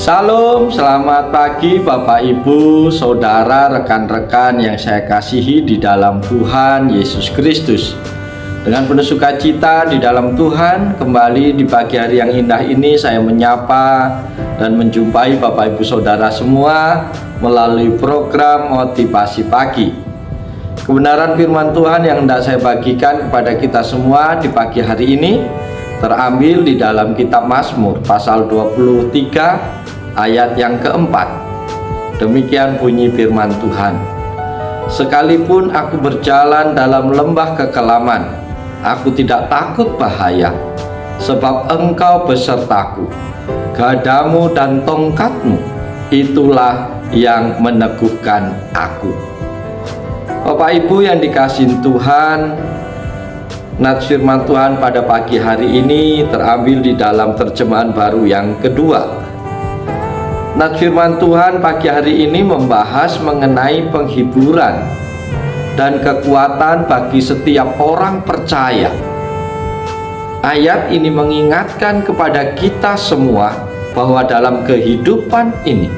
Salam, selamat pagi Bapak Ibu, Saudara, rekan-rekan yang saya kasihi di dalam Tuhan Yesus Kristus. Dengan penuh sukacita di dalam Tuhan, kembali di pagi hari yang indah ini saya menyapa dan menjumpai Bapak Ibu Saudara semua melalui program Motivasi Pagi. Kebenaran firman Tuhan yang hendak saya bagikan kepada kita semua di pagi hari ini terambil di dalam kitab Mazmur pasal 23 ayat yang keempat. Demikian bunyi firman Tuhan. Sekalipun aku berjalan dalam lembah kekelaman, aku tidak takut bahaya, sebab Engkau besertaku. Gadamu dan tongkatmu, itulah yang meneguhkan aku. Bapak Ibu yang dikasihi Tuhan, nats firman Tuhan pada pagi hari ini terambil di dalam terjemahan baru yang kedua. Nats firman Tuhan pagi hari ini membahas mengenai penghiburan dan kekuatan bagi setiap orang percaya. Ayat ini mengingatkan kepada kita semua bahwa dalam kehidupan ini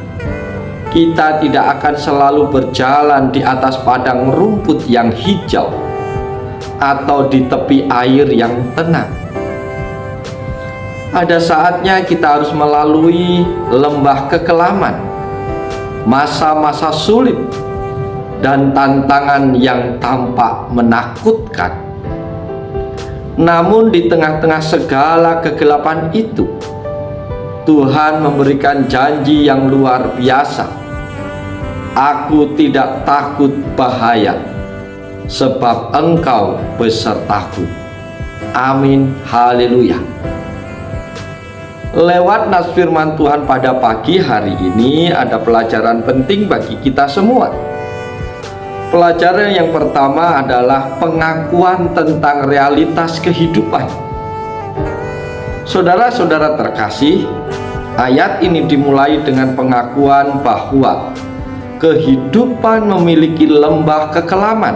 kita tidak akan selalu berjalan di atas padang rumput yang hijau atau di tepi air yang tenang. Ada saatnya kita harus melalui lembah kekelaman, masa-masa sulit, dan tantangan yang tampak menakutkan. Namun di tengah-tengah segala kegelapan itu, Tuhan memberikan janji yang luar biasa. Aku tidak takut bahaya, sebab Engkau besertaku. Amin, haleluya. Lewat nats firman Tuhan pada pagi hari ini ada pelajaran penting bagi kita semua. Pelajaran yang pertama adalah pengakuan tentang realitas kehidupan. Saudara-saudara terkasih, ayat ini dimulai dengan pengakuan bahwa kehidupan memiliki lembah kekelaman.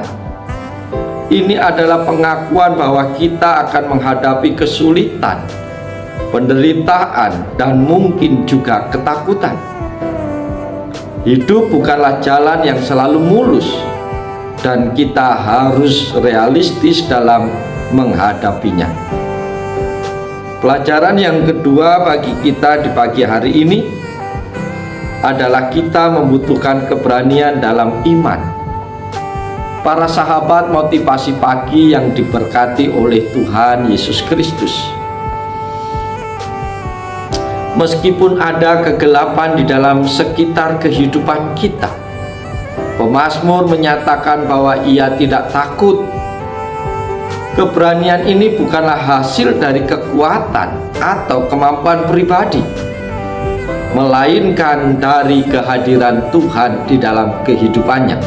Ini adalah pengakuan bahwa kita akan menghadapi kesulitan, penderitaan, dan mungkin juga ketakutan. Hidup bukanlah jalan yang selalu mulus, dan kita harus realistis dalam menghadapinya. Pelajaran yang kedua bagi kita di pagi hari ini adalah kita membutuhkan keberanian dalam iman. Para sahabat motivasi pagi yang diberkati oleh Tuhan Yesus Kristus, meskipun ada kegelapan di dalam sekitar kehidupan kita, pemazmur menyatakan bahwa ia tidak takut. Keberanian ini bukanlah hasil dari kekuatan atau kemampuan pribadi, melainkan dari kehadiran Tuhan di dalam kehidupannya.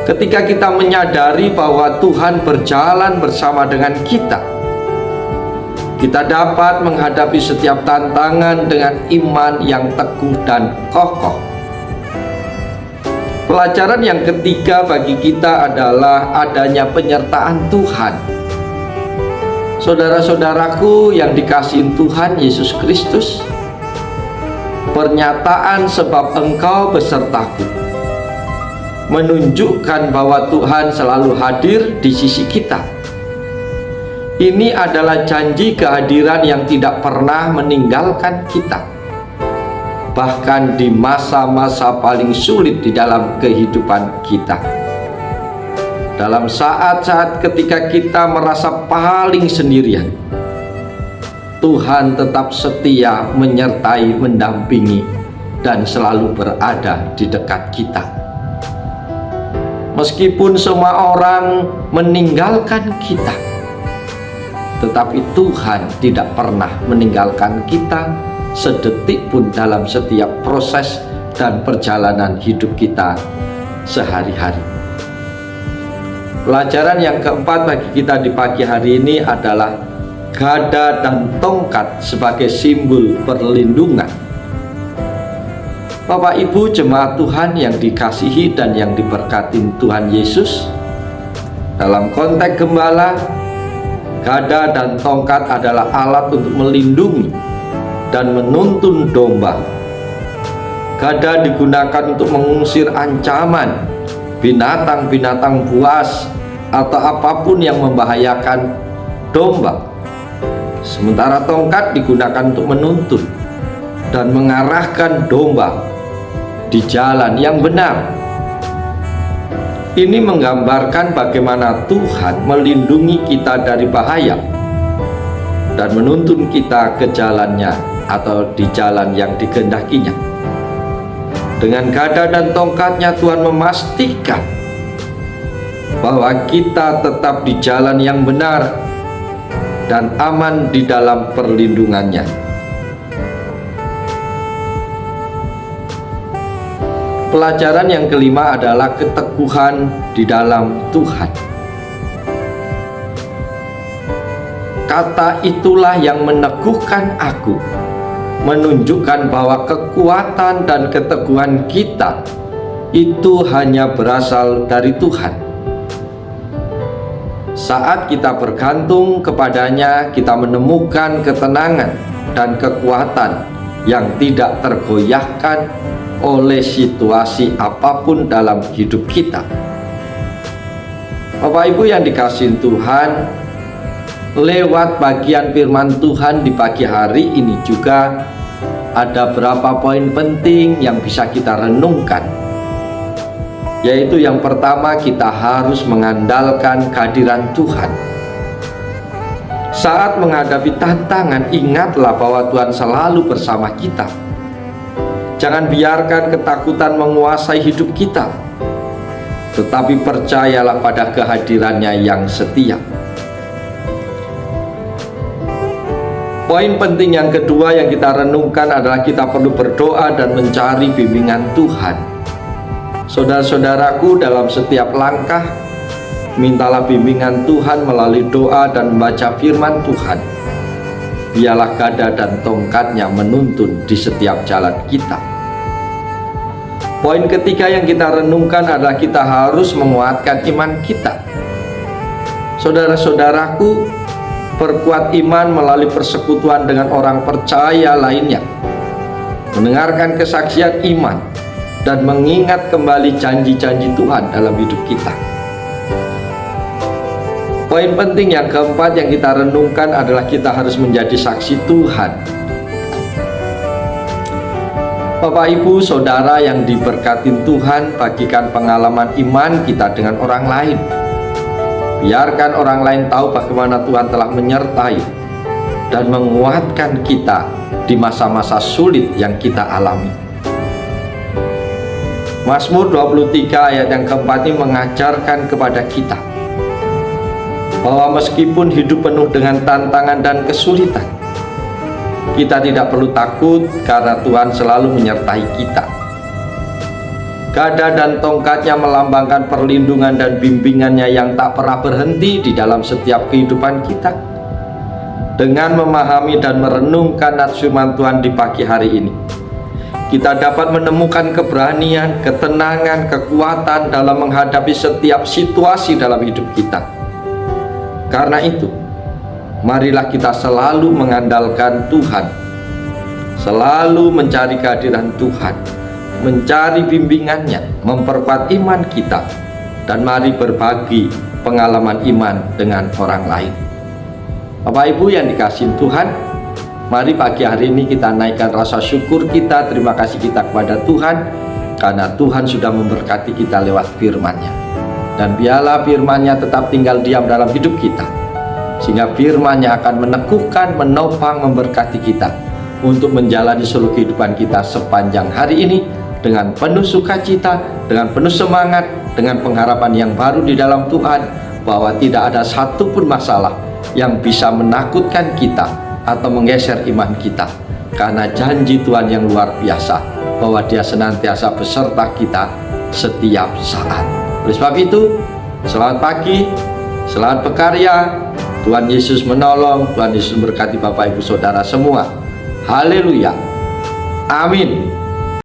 Ketika kita menyadari bahwa Tuhan berjalan bersama dengan kita, kita dapat menghadapi setiap tantangan dengan iman yang teguh dan kokoh. Pelajaran yang ketiga bagi kita adalah adanya penyertaan Tuhan. Saudara-saudaraku yang dikasihi Tuhan Yesus Kristus, pernyataan sebab Engkau besertaku menunjukkan bahwa Tuhan selalu hadir di sisi kita. Ini adalah janji kehadiran yang tidak pernah meninggalkan kita, bahkan di masa-masa paling sulit di dalam kehidupan kita. Dalam saat-saat ketika kita merasa paling sendirian, Tuhan tetap setia menyertai, mendampingi, dan selalu berada di dekat kita. Meskipun semua orang meninggalkan kita, tetapi Tuhan tidak pernah meninggalkan kita sedetik pun dalam setiap proses dan perjalanan hidup kita sehari-hari. Pelajaran yang keempat bagi kita di pagi hari ini adalah gada dan tongkat sebagai simbol perlindungan. Bapak Ibu jemaat Tuhan yang dikasihi dan yang diberkati Tuhan Yesus, dalam konteks gembala, gada dan tongkat adalah alat untuk melindungi dan menuntun domba. Gada digunakan untuk mengusir ancaman, binatang-binatang buas, atau apapun yang membahayakan domba. Sementara tongkat digunakan untuk menuntun dan mengarahkan domba di jalan yang benar. Ini menggambarkan bagaimana Tuhan melindungi kita dari bahaya dan menuntun kita ke jalannya atau di jalan yang dikehendakinya. Dengan gada dan tongkatnya Tuhan memastikan bahwa kita tetap di jalan yang benar dan aman di dalam perlindungannya. Pelajaran yang kelima adalah keteguhan di dalam Tuhan. Kata itulah yang meneguhkan aku, menunjukkan bahwa kekuatan dan keteguhan kita itu hanya berasal dari Tuhan. Saat kita bergantung kepadanya, kita menemukan ketenangan dan kekuatan yang tidak tergoyahkan oleh situasi apapun dalam hidup kita. Bapak Ibu yang dikasihi Tuhan, lewat bagian firman Tuhan di pagi hari ini juga ada beberapa poin penting yang bisa kita renungkan. Yaitu yang pertama, kita harus mengandalkan kehadiran Tuhan. Saat menghadapi tantangan, ingatlah bahwa Tuhan selalu bersama kita. Jangan biarkan ketakutan menguasai hidup kita, tetapi percayalah pada kehadirannya yang setia. Poin penting yang kedua yang kita renungkan adalah kita perlu berdoa dan mencari bimbingan Tuhan. Saudara-saudaraku, dalam setiap langkah, mintalah bimbingan Tuhan melalui doa dan membaca firman Tuhan. Biarlah gada dan tongkatnya menuntun di setiap jalan kita. Poin ketiga yang kita renungkan adalah kita harus menguatkan iman kita. Saudara-saudaraku, perkuat iman melalui persekutuan dengan orang percaya lainnya, mendengarkan kesaksian iman, dan mengingat kembali janji-janji Tuhan dalam hidup kita. Poin penting yang keempat yang kita renungkan adalah kita harus menjadi saksi Tuhan. Bapak, Ibu, Saudara yang diberkati Tuhan, bagikan pengalaman iman kita dengan orang lain. Biarkan orang lain tahu bagaimana Tuhan telah menyertai dan menguatkan kita di masa-masa sulit yang kita alami. Mazmur 23 ayat yang keempat ini mengajarkan kepada kita bahwa meskipun hidup penuh dengan tantangan dan kesulitan, kita tidak perlu takut karena Tuhan selalu menyertai kita. Gada dan tongkatnya melambangkan perlindungan dan bimbingannya yang tak pernah berhenti di dalam setiap kehidupan kita. Dengan memahami dan merenungkan firman Tuhan di pagi hari ini, kita dapat menemukan keberanian, ketenangan, kekuatan dalam menghadapi setiap situasi dalam hidup kita. Karena itu, marilah kita selalu mengandalkan Tuhan, selalu mencari kehadiran Tuhan, mencari bimbingannya, memperkuat iman kita, dan mari berbagi pengalaman iman dengan orang lain. Bapak Ibu yang dikasihi Tuhan, mari pagi hari ini kita naikkan rasa syukur kita, terima kasih kita kepada Tuhan, karena Tuhan sudah memberkati kita lewat firman-Nya. Dan biarlah firman-Nya tetap tinggal diam dalam hidup kita, sehingga firman-Nya akan meneguhkan, menopang, memberkati kita untuk menjalani seluruh kehidupan kita sepanjang hari ini dengan penuh sukacita, dengan penuh semangat, dengan pengharapan yang baru di dalam Tuhan, bahwa tidak ada satupun masalah yang bisa menakutkan kita atau menggeser iman kita, karena janji Tuhan yang luar biasa bahwa Dia senantiasa beserta kita setiap saat. Oleh sebab itu, selamat pagi, selamat berkarya. Tuhan Yesus menolong, Tuhan Yesus memberkati Bapak Ibu Saudara semua. Haleluya. Amin.